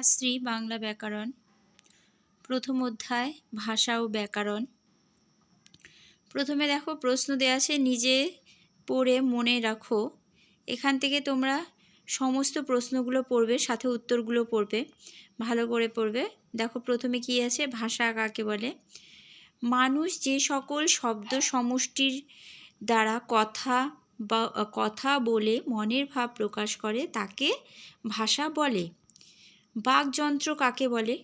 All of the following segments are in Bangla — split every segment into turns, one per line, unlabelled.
শাস্ত্রী বাংলা ব্যাকরণ প্রথম অধ্যায় ভাষা ও ব্যাকরণ। প্রথমে দেখো প্রশ্ন দেওয়া আছে, নিজে পড়ে মনে রাখো। এখান থেকে তোমরা সমস্ত প্রশ্নগুলো পড়বে, সাথে উত্তরগুলো পড়বে, ভালো করে পড়বে। দেখো প্রথমে কি আছে, ভাষা কাকে বলে? মানুষ যে সকল শব্দ সমষ্টির দ্বারা কথা বলে মনের ভাব প্রকাশ করে তাকে ভাষা বলে। বাকযন্ত্র কাকে বলে?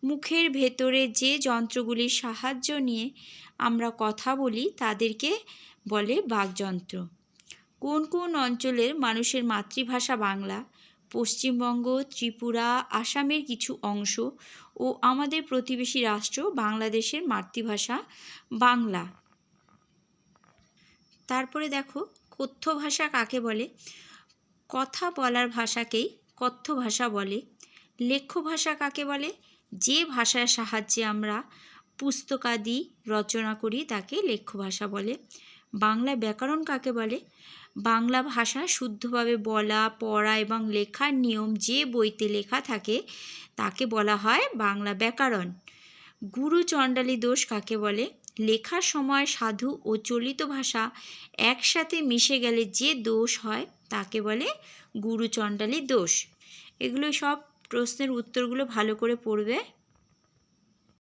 মুখের ভেতরে যে যন্ত্রগুলির সাহায্য নিয়ে আমরা কথা বলি তাদেরকে বলে বাকযন্ত্র। কোন কোন অঞ্চলের মানুষের মাতৃভাষা বাংলা? পশ্চিমবঙ্গ, ত্রিপুরা, আসামের কিছু অংশ ও আমাদের প্রতিবেশী রাষ্ট্র বাংলাদেশের মাতৃভাষা বাংলা। তারপরে দেখো কথ্য ভাষা কাকে বলে? কথা বলার ভাষাকেই কথ্য ভাষা বলে। লেখ্য ভাষা কাকে বলে? যে ভাষার সাহায্যে আমরা পুস্তকাদি রচনা করি তাকে লেখ্য ভাষা বলে। বাংলা ব্যাকরণ কাকে বলে? বাংলা ভাষা শুদ্ধভাবে বলা, পড়া এবং লেখার নিয়ম যে বইতে লেখা থাকে তাকে বলা হয় বাংলা ব্যাকরণ। গুরু চণ্ডালী দোষ কাকে বলে? লেখার সময় সাধু ও চলিত ভাষা একসাথে মিশে গেলে যে দোষ হয় তাকে বলে গুরু চণ্ডালী দোষ। এগুলো সব প্রশ্নের উত্তরগুলো ভালো করে পড়বে।